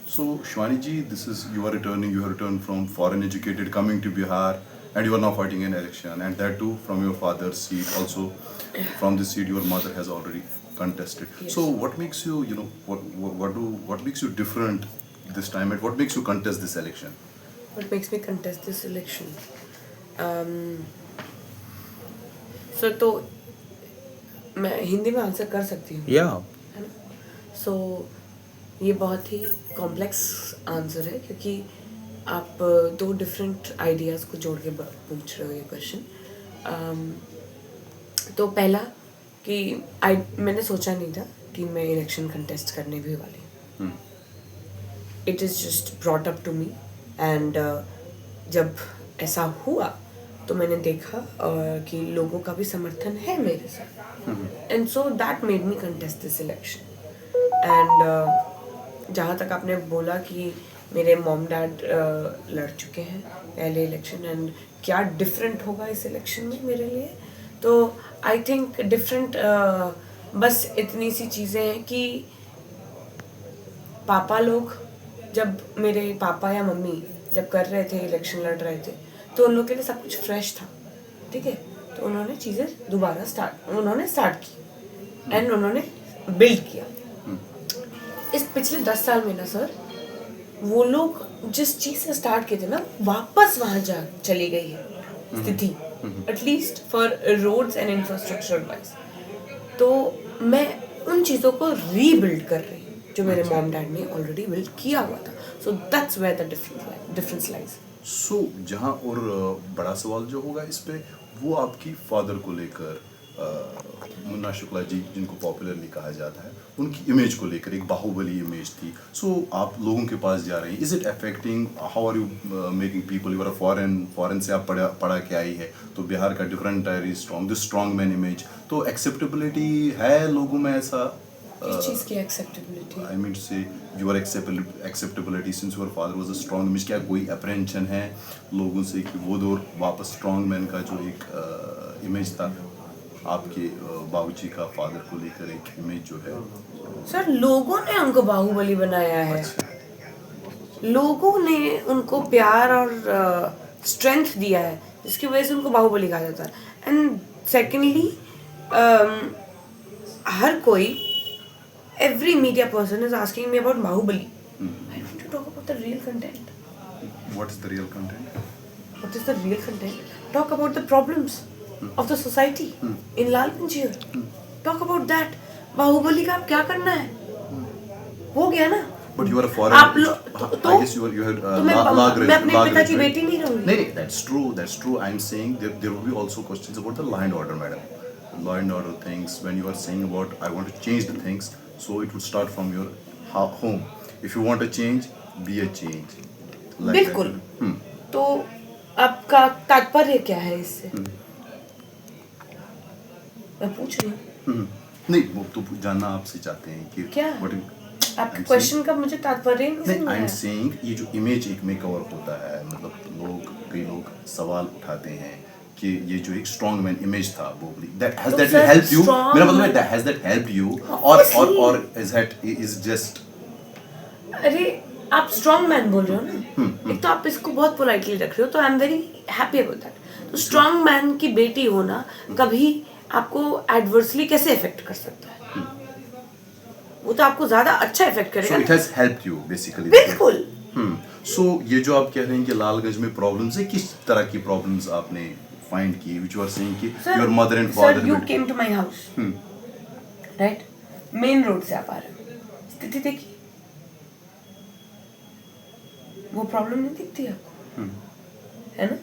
So Shwani ji, this is you are returning. You have returned from foreign educated, coming to Bihar, and you are now fighting an election, and that too from your father's seat. Also, from this seat, your mother has already contested. Yes. So what makes you, what makes you different this time, and what makes you contest this election? What makes me contest this election? Um, so तो मैं हिंदी में answer कर सकती हूँ Yeah. है ना. सो ये बहुत ही कॉम्प्लेक्स आंसर है क्योंकि आप दो डिफरेंट आइडियाज़ को जोड़ के पूछ रहे हो ये क्वेश्चन. तो पहला कि मैंने सोचा नहीं था कि मैं इलेक्शन कंटेस्ट करने भी वाली हूँ. It is just brought up to me and जब ऐसा हुआ तो मैंने देखा कि लोगों का भी समर्थन है मेरे साथ and so that made me contest this election. And जहाँ तक आपने बोला कि मेरे मॉम डैड लड़ चुके हैं पहले इलेक्शन एंड क्या डिफरेंट होगा इस इलेक्शन में मेरे लिए, तो आई थिंक डिफरेंट बस इतनी सी चीज़ें हैं कि पापा लोग जब मेरे पापा या मम्मी जब कर रहे थे इलेक्शन लड़ रहे थे तो उन लोग के लिए सब कुछ फ्रेश था. ठीक है, तो उन्होंने चीज़ें दोबारा स्टार्ट की एंड उन्होंने बिल्ड किया. इस पिछले 10 साल में ना सर वो लोग जिस चीज़ से स्टार्ट किए थे ना वापस वहाँ जा चली गई है स्थिति, at least for roads and infrastructure wise. तो मैं उन चीज़ों को रीबिल्ड कर रही हूँ जो मेरे मॉम डैड ने ऑलरेडी बिल्ड किया हुआ था. So that's where the difference lies. So जहाँ और बड़ा सवाल जो होगा इस पे वो आपकी फादर को लेकर, मुन्ना शुक्ला जी जिनको पॉपुलरली कहा जाता है, उनकी इमेज को लेकर एक बाहुबली इमेज थी. सो आप लोगों के पास जा रहे हैं, is it affecting, how are you making people, you are foreign से आप पढ़ा के आई है तो बिहार का डिफरेंट है, strong this strong man image, तो एक्सेप्टेबिलिटी है लोगों में ऐसा? किस चीज़ की एक्सेप्टेबिलिटी? आई मीन से your acceptability since your father was a strong image, क्या कोई अप्रेंशन है लोगों से कि वो दौर वापस स्ट्रॉन्ग मैन का जो एक इमेज था आपके बाबूजी का फादर को लेकर एक इमेज जो है? सर लोगों ने उनको बाहुबली बनाया है. लोगों ने उनको प्यार और स्ट्रेंथ दिया है जिसकी वजह से उनको बाहुबली कहा जाता है. एंड सेकेंडली हर कोई every media person is asking me about Bahubali. I want to talk about the real content. What is the real content? What is the real content? Talk about the problems of the society in Lal Panchir. Talk about that. Bahubali का आप क्या करना है? हो गया ना? But you are a foreign. आप I guess you had मैं अपने पिता की बेटी नहीं रहूँगी. नहीं, that's true. I'm saying there will be also questions about the law and order, madam. Law and order things. When you are saying about I want to change the things, so it would start from your home. If you want a change, be a change. Like बिल्कुल. तो आपका तात्पर्य क्या है इससे? मैं पूछ रही हूँ. नहीं, वो तो जानना आपसे चाहते हैं कि क्या? आपके क्वेश्चन का मुझे तात्पर्य नहीं समझ आई एम सेइंग ये जो इमेज एक मेकओवर होता है, मतलब कई लोग सवाल उठाते हैं कि ये जो एक स्ट्रॉन्ग मैन इमेज था वो हैज दैट हेल्प यू, मेरा मतलब है हैज दैट हेल्प यू और इज जस्ट. अरे आप स्ट्रॉन्ग मैन बोल रहे हो ना, एक तो आप इसको बहुत पोलाइटली रख रहे हो तो I am very happy about that. तो स्ट्रॉन्ग मैन की बेटी होना कभी आपको एडवर्सली कैसे इफेक्ट कर सकता है? वो तो आपको ज्यादा अच्छा इफेक्ट करेगा. So it has helped you basically. बिल्कुल. सो ये जो आप कह रहे हैं कि लालगंज में प्रॉब्लम्स है, किस तरह की प्रॉब्लम्स आपने find ki which you are saying ki your mother and father? Sir, you came to my house. Right? Main road से आप आ रहे हो. स्थिति देखिए. वो प्रॉब्लम नहीं दिखती आपको? है ना?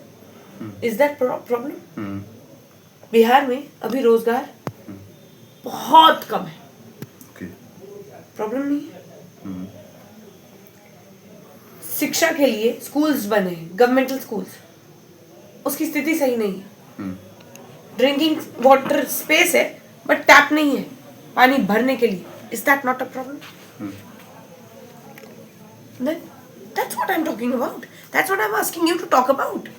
Is that problem? बिहार में अभी रोजगार बहुत कम है. Okay. प्रॉब्लम नहीं है. शिक्षा के लिए स्कूल्स बने, गवर्नमेंटल स्कूल्स, उसकी स्थिति सही नहीं है. ड्रिंकिंग वाटर स्पेस है बट टैप नहीं है पानी भरने के लिए. Is that not a problem? Then that's what I am talking about. That's what I am asking you to talk about.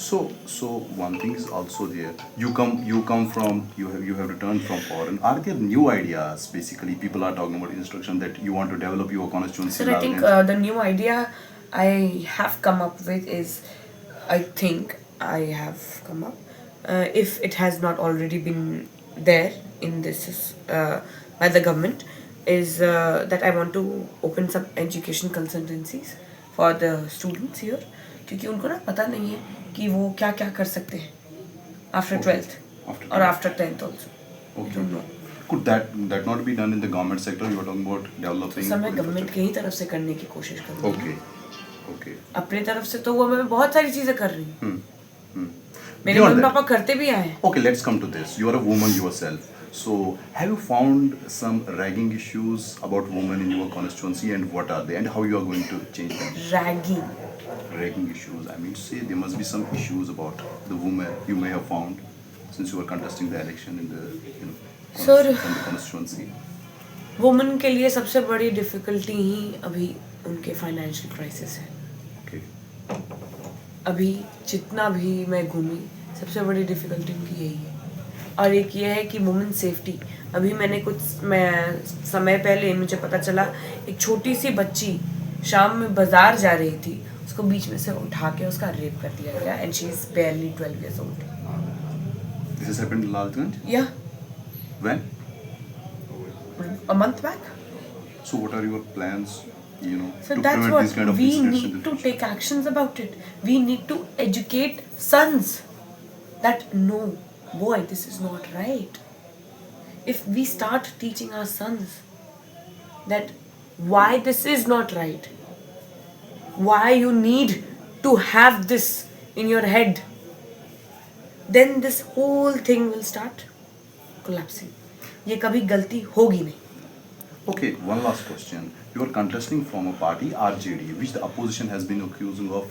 So one thing is also there. You come from, you have returned from foreign. Are there new ideas? Basically, people are talking about instruction that you want to develop your constituency. Sir, I rather think than- the new idea I have come up with is, I think I have come up, if it has not already been there in this by the government, is that I want to open some education consultancies for the students here, क्योंकि उनको ना पता नहीं है कि वो क्या क्या कर सकते हैं after 12th After or 12th. after 10th also. I Okay. don't know. Could that not be done in the government sector? You are talking about developing. Sir मैं गवर्नमेंट की ही तरफ से करने की कोशिश करूँगी. Okay. Okay. अपनी तरफ से तो वो मैं बहुत सारी चीजें कर रही हूँ. मेरे Beyond मम्मी that. पापा करते भी आए हैं. Okay, let's come to this. You are a woman yourself. So, have you found some ragging issues about women in your constituency, and what are they, and how you are going to change them? Ragging. Ragging issues. I mean, say there must be some issues about the women you may have found since you were contesting the election in the Sir. from the constituency. Women के लिए सबसे बड़ी difficulty ही अभी उनके financial crisis है. Okay. अभी जितना भी मैं घूमी सबसे बड़ी डिफिकल्टी उनकी यही है. और एक ये है कि वुमेन सेफ्टी. अभी मैं समय पहले मुझे पता चला एक छोटी सी बच्ची शाम में बाजार जा रही थी, उसको बीच में से उठा के उसका रेप कर दिया गया, and she is barely 12 years old. This has happened in Lalganj? Yeah, When? a month back. So, what are your plans? So to that's prevent what these kind of we incidents in need the to future? take actions about it. We need to educate sons that no, boy, this is not right. If we start teaching our sons that why this is not right, why you need to have this in your head, then this whole thing will start collapsing. ये कभी गलती होगी नहीं. Okay, one last question. You are contesting from a party, RJD, which the opposition has been accusing of,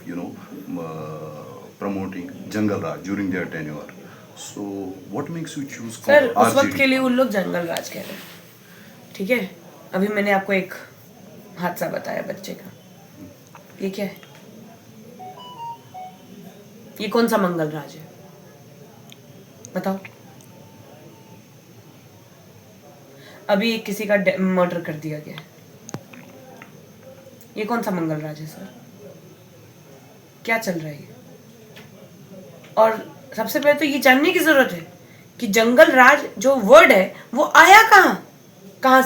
promoting Jungle Raj during their tenure. So, what makes you choose sir उस वक्त RJD? के लिए उन लोग जंगल राज कह रहे हैं. ठीक है, अभी मैंने आपको एक हादसा बताया बच्चे का. ये क्या है? ये कौन सा मंगल राज है? बताओ. अभी एक किसी का मर्डर कर दिया गया है. ये कौन सा मंगल राज है सर? क्या चल रहा है? और सबसे पहले तो ये जानने की जरूरत है कि जंगल राज जो वर्ड है वो आया कहाँ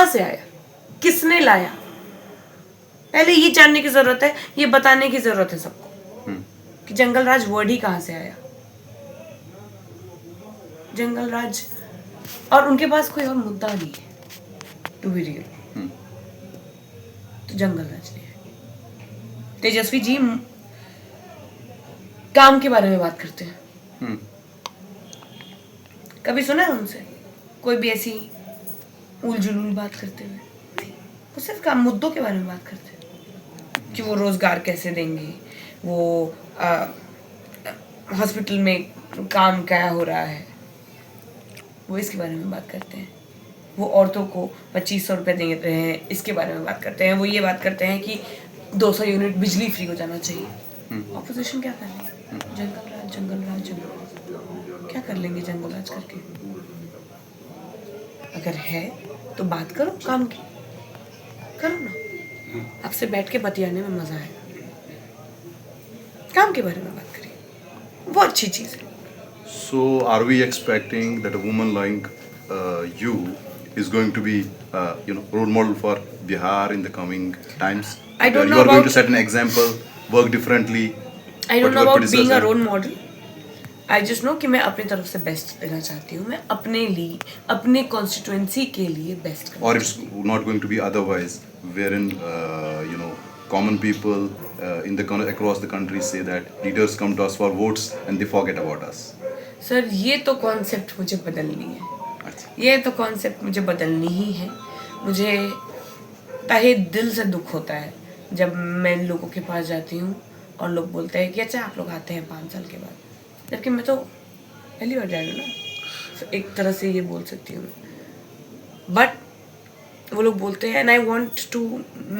से आया, किसने लाया? पहले ये जानने की जरूरत है, ये बताने की जरूरत है सबको कि जंगल राज वर्ड ही कहाँ से आया. जंगल राज, और उनके पास कोई और मुद्दा नहीं है टू बी रियल. तो जंगल राज ने है. तेजस्वी जी काम के बारे में बात करते हैं. कभी सुना है उनसे कोई भी ऐसी उल जुलूल बात करते हुए? वो सिर्फ काम मुद्दों के बारे में बात करते हैं कि वो रोजगार कैसे देंगे, वो हॉस्पिटल में काम क्या हो रहा है, वो इसके बारे में बात करते हैं. वो औरतों को 2500 रुपये दे रहे हैं, इसके बारे में बात करते हैं. वो ये बात करते हैं कि 200 यूनिट बिजली फ्री हो जाना चाहिए. ऑपोजिशन क्या कर रही है? जंगल राज क्या कर लेंगे जंगल राज करके? अगर है तो बात करो, काम की करो ना. आपसे बैठ के बतियाने में मजा आएगा. काम के बारे में बात करिए, वो अच्छी चीज़ है. So, are we expecting that a woman like you is going to be, role model for Bihar in the coming times? I don't you know are going to about- set an example, work differently. I don't know whatever about being a criticized- role model. I just know कि मैं अपनी तरफ से best देना चाहती हूँ. मैं अपने लिए, अपने कॉन्स्टिट्यूएंसी के लिए best Or it's not going to be otherwise, wherein common people across the country say that leaders come to us for votes and they forget about us. Sir ये तो कॉन्सेप्ट मुझे बदलनी है. अच्छा. ये तो कॉन्सेप्ट मुझे बदलनी ही है. मुझे तहे दिल से दुख होता है जब मैं लोगों के पास जाती हूँ और लोग बोलते हैं कि अच्छा आप लोग आते हैं 5 साल के बाद, जबकि मैं तो पहली बार जा रही हूँ ना. तो एक तरह से ये बोल सकती हूँ. बट वो लोग बोलते हैं and I want to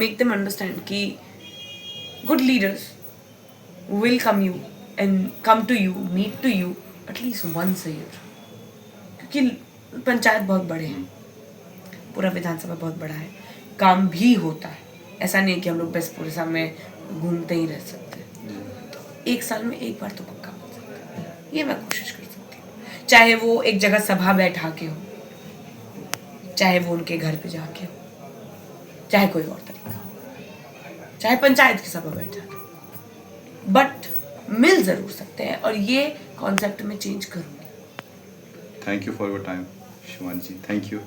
make them understand कि good leaders will come to you, meet to you at least once a year. क्योंकि पंचायत बहुत बड़े हैं, पूरा विधानसभा बहुत बड़ा है, काम भी होता है, ऐसा नहीं है कि हम लोग बस पूरे साल में घूमते ही रह सकते हैं। तो एक साल में एक बार तो पक्का हो सकता है, ये मैं कोशिश कर सकती हूँ। चाहे वो एक जगह सभा बैठा के हो, चाहे वो उनके घर पे जाके हो, चाहे कोई और तरीका हो, चाहे पंचायत की सभा बैठा के, बट मिल जरूर सकते हैं और ये कॉन्सेप्ट में चेंज करूँगी। Thank you for your time Shivani ji, thank you.